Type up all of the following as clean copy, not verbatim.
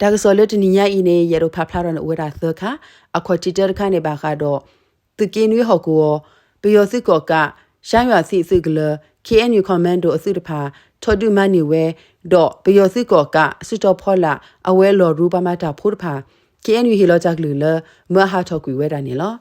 ဒါကစောလတနီယာအင်းနေရတော့ဖဖလာရနဝရသခအခေါ်တီတာခါနေပါကတော့သူကင်းရွေးဟော်ကိုပယောစစ်ကောကရှမ်းရွာစီစစ်ကလ KNU Commando အစစ်တဖာထော်ဒူမနီဝဲတော့ပယောစစ်ကောကအစစ်တော်ဖော်လာအဝဲလော်ရူပမာတာဖို့တဖာ KNU ဟီလောဂျက်လူလမဟာထော်ကွေဝဲတာနေလော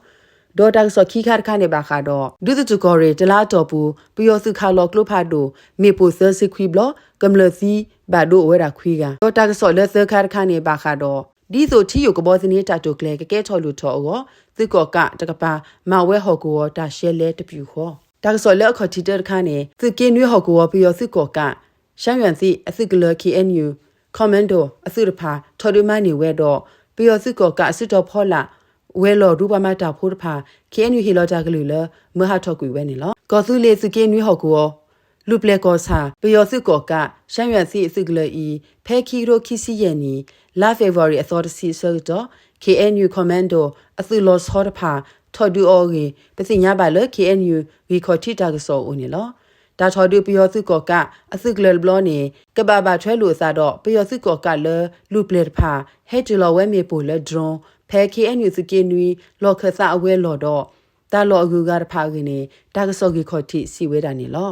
ဒေါ်တာဆော်ခီခါခါနေပါခါတော့ဒုသတူကောရီတလားတော်ပူပယောစစ်ခါလောကလဖာဒိုမေပိုဆစစ်ခွီဘလကမ်လစီဘာဒိုဝဲတာခွီကဒေါ်တာဆော်လက်ဆခါခါနေပါခါတော့ဒီဆိုချီယိုကဘောစနေတာတိုကလေကဲချော်လူထော်အောသစ်ကောကတကပါမဝဲဟော်ကိုတာရှဲလဲတပြူခေါ်ဒါကစော်လက်ခေါ်တီတာခါနေသကင်းရွေးဟော်ကိုပယောစစ်ကောကရှမ်းရွန်စီအစစ်ကလ KNU Commando အစစ်တဖာထော်ဒူမနီဝဲတော့ပယောစစ်ကောကအစစ်တော်ဖော်လာဝဲလော်ရူပမာတာဖို့တဖာ KNU ဟီလောဂျာကလူလမဟာထော်ကွေဝဲနေလောကောစုလေစကင်းရွေးဟော်ကိုလူပလက်ကောစာပယောစစ်ကောကရှမ်းရွန်စီအစစ်ကလဤဖဲခီရိုခီစီယနီလာဖေဗရီအသောတစီဆော့တော့ KNU Commando အစုလောဆောတဖာထော်ဒူအော်ဂီပစီညာပါလ KNU ဝီခေါ်တီတာကဆောဦးနေလောဒါထော်ဒူပယောစစ်ကောကအစုကလဘလောနေကဘာဘာထွဲလို့စားတော့ပယောစစ်ကောကလလူပလက်ဖာဟဲဂျူလောဝဲမေပိုလဒရွန်ဖဲ KNU စကင်းနွီလော်ခဆာအဝဲလော်တော့တာလော်အကူကတဖာကင်းနေတာကဆောဂီခေါ်တီစီဝဲတာနေလော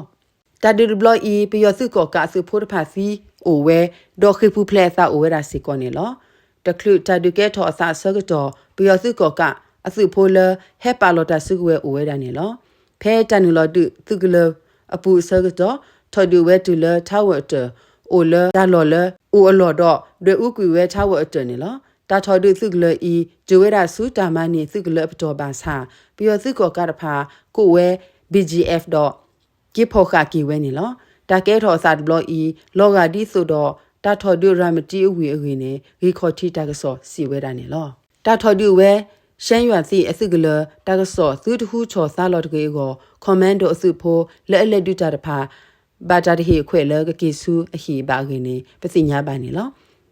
တာဒူဘလော်ဤပယောစစ်ကောကအစုဖို့တဖာစီအိုဝဲဒေါ်ခိဖူဖလက်စာအိုဝဲတာစီကောနေလောတကလူတာဒူကဲထော်အစာဆကတော့ပယောစစ်ကောကအစုဖိုလဟဲပါလော်တာစုဝဲအိုဝဲတာနေလောဖဲတန်နူလော်ဒူသူကလအပူဆကတော့ထော်ဒူဝဲတူလထာဝတ်တအိုလဒါလော်လအိုအလော်တော့ဒူဥကွေဝဲထာဝတ်တနေလောတာထော်ဒူစုကလဤဂျဝဲတာစုတာမနီစုကလပတော်ပါစာပယောစစ်ကောကတဖာကိုဝဲ BGF တော့ကိဖောခကီဝဲနေလောတာကဲထော်စာဒဘလော်ဤလောဂါဒီဆိုတော့တာထော်ဒူရမတီအဝီအဝီနေရီခေါ်တီတာကဆောစီဝဲတာနေလောတာထော်ဒူဝဲရှမ်းရွာစီအစစ်ကလတာကဆောသူတခုချော်စားလော်တကေကိုကွန်မန်ဒိုအစုဖိုးလက်အလက်ဒူတာတဖာဘာတာတဟေခွဲလကကေဆူအဟီဘာကင်းနေပစီညာပါနေလော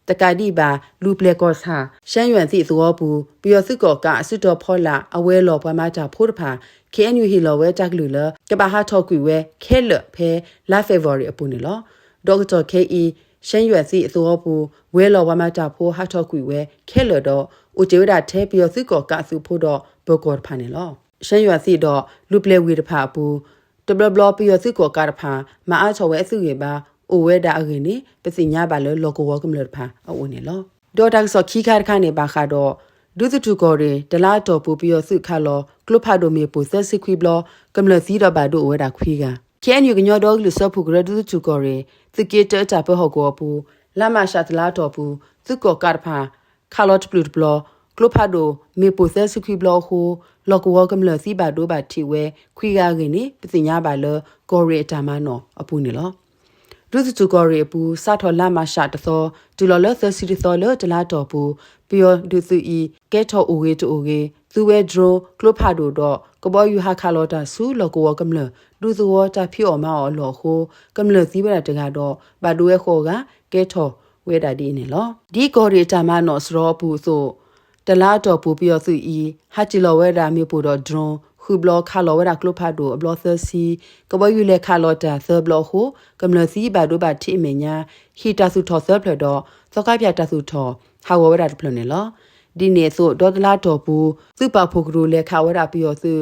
တကတိပါလူပလက်ကောစာရှမ်းရွာစီသဝဘူးပယောစစ်ကောကအစစ်တော်ဖော်လာအဝဲလော်ပွားမတာဖိုးတဖာ KNU ဟီလော်ဝဲတက်ကလူလကဘာဟာထော်ကွေဝဲခဲလဖဲလာဖေဗရီအပူနေလောဒေါက်တာ KE ရှမ်းရွက်စီအစိုးရဘူးဝဲလော်ဝမတာဖိုးဟာထော်ကွေဝဲခဲလတော့ဦးကျေဝဒထဲပယောစစ်ကောကအစုဖို့တော့ဘောကောဖာနေလောရှမ်းရွက်စီတော့လူပလေဝီတဖာဘူးတဘလဘလပယောစစ်ကောကတဖာမအားချော်ဝဲအစုရပါအိုဝဲတာအရင်နေပစီညာပါလောကောဝကမလတဖာအိုနေလောဒေါ်တာဆောခီခါခါနေပါခါတော့ဒုသတူကောရီဒလာတော်ပူပယောစစ်ခါလောကလဖာဒိုမီပူဆက်စစ်ခွီဘလကမလစီတော့ဘာဒိုဝဲတာခွီကKNU ကညောဒေါလူဆော့ဖူဂရဒုတူကောရီသကေတတာပဟောကောပူလာမရှာတလာတော်ပူသုကောကာဖာခါလော့ပလူဘလကလဖာဒိုမီပူဆက်စစ်ခွီဘလဟိုလောကဝကမလစီဘာဒိုဘာတီဝဲခွီကကင်းနေပစီညာပါလောကောရီတာမနောအပူနေလောဒုတူကောရီပူစာထော်လာမရှာတသောဒူလော်လဆစီသောလတလာတော်ပူပယောဒုစုဤကဲထော်အိုဝေတိုဝေသူဝဲဒရိုကလဖာဒိုတော့ကဘောယူဟာခါလောတာဆူလောကဝကမလဒူဇဝတာဖြီအော်မော်လောခိုကမလစီဘရတကတော့ဘာဒိုဝဲခေါ်ကကဲထော်ဝဲတာဒီနေလောဒီကောရီတာမနောစရောပူဆိုတလာတော်ပူပယောစုဤဟာချီလောဝဲတာမြေပူတော့ဒရွန်ခုဘလခါလောဝဲတာကလဖာဒိုအဘလသစီကဘောယူလေခါလောတာဆဘလခိုကမလစီဘာဒိုဘာတိမေညာဟီတာစုထော်ဆဖလတော့သောကပြတာစုထော်ဟာဝဲတာဖလနေလောဒီနေဆိုဒေါ်တလာတော်ပူစုပဖို့ကရူလေခါဝဲတာပယောစု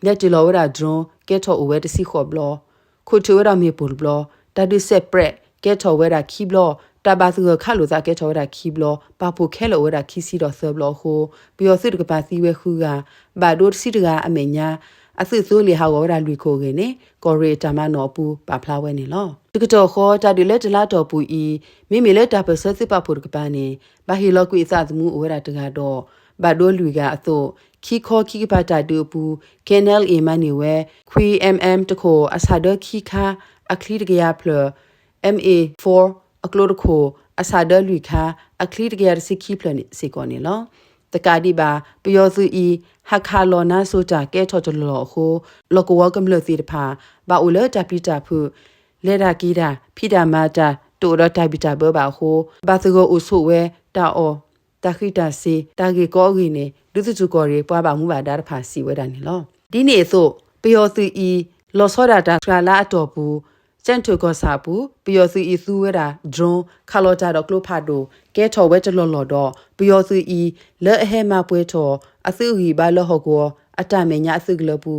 လက်တီလောဝဲတာဒရွန်ကဲထော်အိုဝဲတစီခေါ်ဘလခုချဝဲတာမြေပူဘလတာဒုဆက်ပရက်ကဲထော်ဝဲတာခီဘလတာဘာစုခါလိုစားကဲထော်ဝဲတာခီဘလပါဖို့ခဲလောဝဲတာခီစီတော့ဆဘလဟိုပယောစုတကပါစီဝဲခူကဘာဒိုစီတကအမေညာအစစ်ဆိုးလေဟာဝဲတာလူခိုကနေကောရီတာမနောပူပါဖလာဝဲနေလောတကတော့ခေါ်တာဒီလက်တလာတော်ပူဤမိမိလက်တာပဆစစ်ပါဖို့ကပါနေဘာဟီလောကွေစသမှုဝဲတာတကတော့ဘာဒိုလူကအစို့ခီခေါ်ခီပါတာဒူပူကန်နယ်အီမနီဝဲခွီ MM တခိုအဆာဒခီခါအခလီတကရဖလ MA4 အကလိုတခိုအဆာဒလူခါအခလီတကရစီခီဖလနေစီကောနေလောတကာဒီပါပယောစုဤဟာခါလောနာဆိုတာကဲထော်တလောခိုလောကဝကမလစီတဖာဘာအိုလတာပီတာဖုလေဒါကီတာဖိတာမာတာတိုရတာပီတာဘဘာခိုဘာသကိုအုဆုဝဲတာအောတခိတာစီတာဂေကောဂီနေဒုသစုကောရီပွားပါမှုပါဒါတဖာစီဝဲတာနေလောဒီနေဆိုပယောစုဤလောစောဒတာထလာအတော်ဘူး ကျန်တူကောစာပူပျော်စုဤသူဝဲတာဒရွန်ခါလောတာတော့ကလိုဖာတိုကဲထော်ဝဲတလော်လော်တော့ပျော်စုဤလဲအဟဲမပွဲထော်အစုဤဘာလဟောကောအတမေညာအစုကလပူ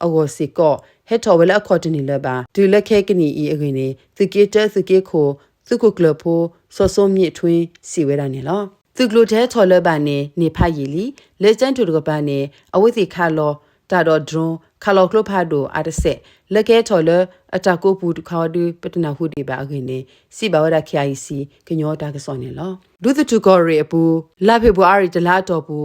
အောစီကောဟက်ထော်ဝဲလအခေါ်တင်နေလပါဒူလက်ခဲကနီဤအရင်နေစကေတစကေခိုစုခုကလဖိုစောစောမြစ်ထွင်းစီဝဲတာနေလောသူကလိုတဲ့ထော်လပါနေဖာရီလီလေကျန်တူတကပါနေအဝိစီခါလောတာတော့ဒရွန်ခါလောကလဖာဒိုအားတဆက်လက်ကဲထော်လအတကိုပူတခါဒူပတနာဟုဒီပါအခင်နေစီပါဝရခ IC ကညောတာကစောနေလောဒုသတူကောရီအပူလာဖေဘူအာရီတလာတော်ပူ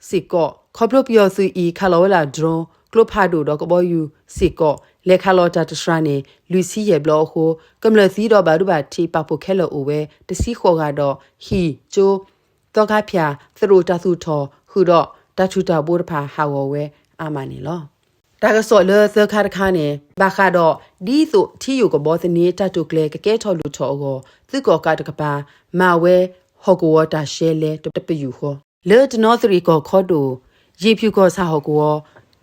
စီကောခေါပလပျော်စုဤခါလောလာဒရွန်ကလဖာဒိုတော့ကဘောယူစီကောလက်ခါလောတာတစရနေလူစီရဲ့ဘလော့ဟိုကမ္လစီတော့ဘာဒူဘာတီပပိုခဲလောအိုဝဲတစီခေါ်ကတော့ဟီကျိုတော့ခါဖျာသရိုတာစုထော်ဟူတော့တချူတာဘိုးတဖာဟာဝဝဲအာမနီလောဒါကစောလေသခါတခါနေဘာခါတော့ဒီဆိုထီယိုကဘောစနေတတုကလေကကဲထော်လူထော်ကိုသူကောကတကပါမာဝဲဟောကောတာရှဲလေတပယူဟောလေတနောသရီကောခေါ်တူရေဖြူကောဆာဟောကော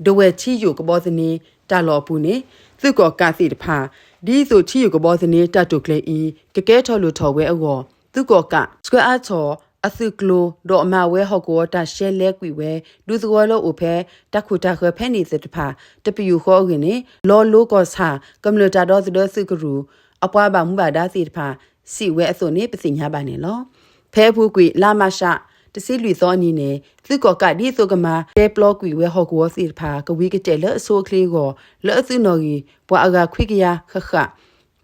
ဒဝဲချီယိုကဘောစနေတာလောပူနေသူကောကစီတဖာဒီဆိုချီယိုကဘောစနေတတုကလေဤကကဲထော်လူထော်ဝဲအောသူကောကစကွဲအားထော်အစုကလိုတော့အမဝဲဟော့ကောတာရှဲလဲကွီဝဲဒူစကောလောအိုဖဲတခုတခဖဲနေစတဖာတပယူခေါ်ခင်နေလောလိုကောစာကမ္လတာတော့စဒစုကရူအပွားပါမှုပါဒါစီတဖာစီဝဲအစုံနေပစညာပါနေလောဖဲဖူးကွီလာမရှာတစီလူသောအနေနဲ့သူကောကဒီဆိုကမှာတဲပလော့ကွီဝဲဟော့ကောစီတဖာကဝီကတဲ့လအဆိုကလေးကိုလအစုနော်ကြီးပွာအကခွိကရခခ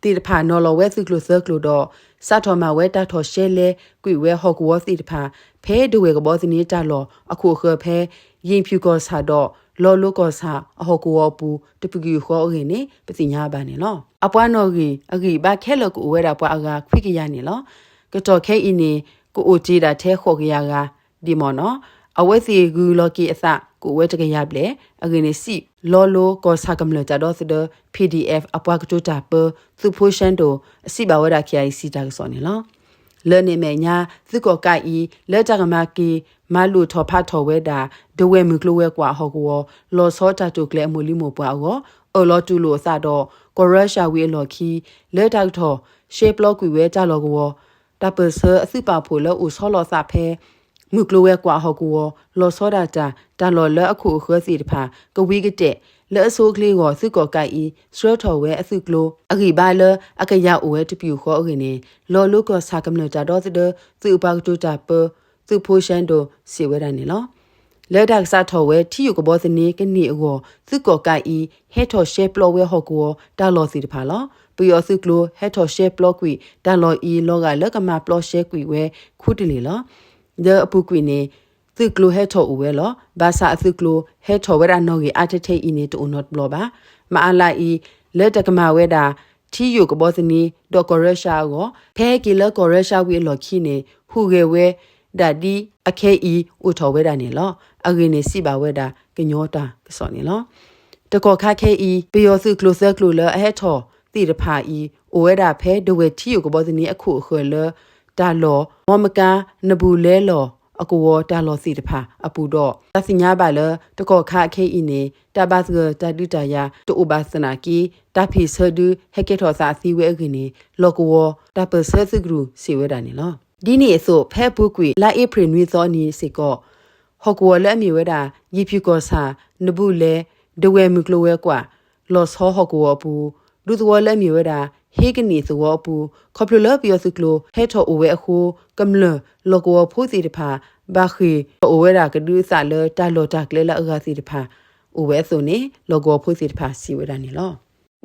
တီတဖာနော်လောဝဲစုကလိုဆကလိုတော့စာထော်မှာဝဲတာထော်ရှဲလဲကွေဝဲဟော့ကဝစီတဖာဖဲဒဝဲကဘောစနေတာလောအခုခဖဲရင်ဖြူကောစာတော့လောလိုကောစာအဟော့ကဝပူတပကူခေါ်ရင်းနေပစီညာပါနေလောအပွားနော်ကြီးအကြီးဘာခဲလကိုဝဲတာပွားအကခွိကရနေလောကတော့ခဲအင်းနေကိုအိုတီတာထဲခေါ်ကရကဒီမော်နော်အဝဲစီဂူလော်ကီအစကိုဝဲတကရပလေအကင်းနေစီလောလိုကောစာကမ္လတာတော့စဒ PDF အပွားကတူတာပသူဖိုရှန်တိုအစီပါဝရခ IC တာကစောနေလောလဲနေမညာသူကောကိုက်ဤလဲတကမကီမလူထော်ဖတ်ထော်ဝဲတာဒဝဲမူကလဝဲကွာဟောကောလောစောတာတုကလဲအမူလီမိုပွားအောအော်လောတူလိုစတော့ကိုရရှာဝေလော်ခီလဲတောက်ထော်ရှေပလော့ကွေဝဲကြလောကောတပစအစီပါဖိုလောဦးဆောလောစာဖဲမုကလိုဝဲကွာဟောကူလောစောဒတာလော်လအခုခေစီတဖာကဝီကတဲ့လဲအစိုးကလေးကိုစုကောကိုက်ဤစရထော်ဝဲအစုကလိုအဂီဘာလအကရအိုဝဲတပြူခေါ်အခင်းနေလော်လုကောစာကမ္လတာတော့တဲ့သူပါကတူတာပသူဖိုရှန်တို့စီဝဲတယ်နေလောလဲဒါစာထော်ဝဲထီယူကဘောစနေကနေအောစုကောကိုက်ဤဟဲထော်ရှေပလော်ဝဲဟောကူတာလော်စီတဖာလောပီယောစုကလိုဟဲထော်ရှေပလော့ကွီတာလော်ဤလောကလကမပလော့ရှေကွီဝဲခုတလီလောအပူကွီနေသူကလိုဟဲထော်ဝဲလောဘာသာသူကလိုဟဲထော်ဝဲရနော်ကြီးအတထိတ်အင်းနေတူနော့ဘလောပါမအလာဤလက်တကမဝဲတာထီယိုကဘောစနီဒေါ်ကောရရှာကိုဖဲကီလကောရရှာဝီလော်ခီနေဟူကေဝဲဒါဒီအခဲဤဥထော်ဝဲတာနေလောအဂင်းနေစီပါဝဲတာကညောတာကစောနေလောတကောခခဲဤပီယောစုကလိုဆာကလိုလဟဲထော်တီရဖာဤအိုဝဲတာဖဲဒဝဲထီယိုကဘောစနီအခုခွေလတာလောမမကာနဘူးလဲလောအကူဝတာလောစီတဖာအပူတော့တစညာပါလတကောခခဲဤနေတာဘတ်ကတဒူတယာတူဘစနာကီတဖီဆဒူဟက်ကေထောစာစီဝဲအခင်းနေလောကဝတပဆစဂရုစီဝဲတာနေလောဒီနေ့ဆိုဖဲပုကွေလာဧပြီနွေသောနီစေကောဟောကဝလဲအမီဝဲတာရီဖြူကောစာနဘူးလဲဒဝဲမီကလိုဝဲကွာလောဆောဟောကဝပူဒူသဝလဲအမီဝဲတာဟေကနီသဝပူခေါပလလပီယစကလိုဟဲထောအိုဝဲအခုကမ္လလောကဝဖိုးစီတဖာဘာခီအိုဝဲတာကဒူးစာလတာလောတာကလေလာအဂါစီတဖာအိုဝဲဆိုနေလောကဝဖိုးစီတဖာစီဝဲတာနေလော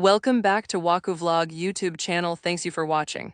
Welcome back to Waku Vlog YouTube channel. Thanks you for watching.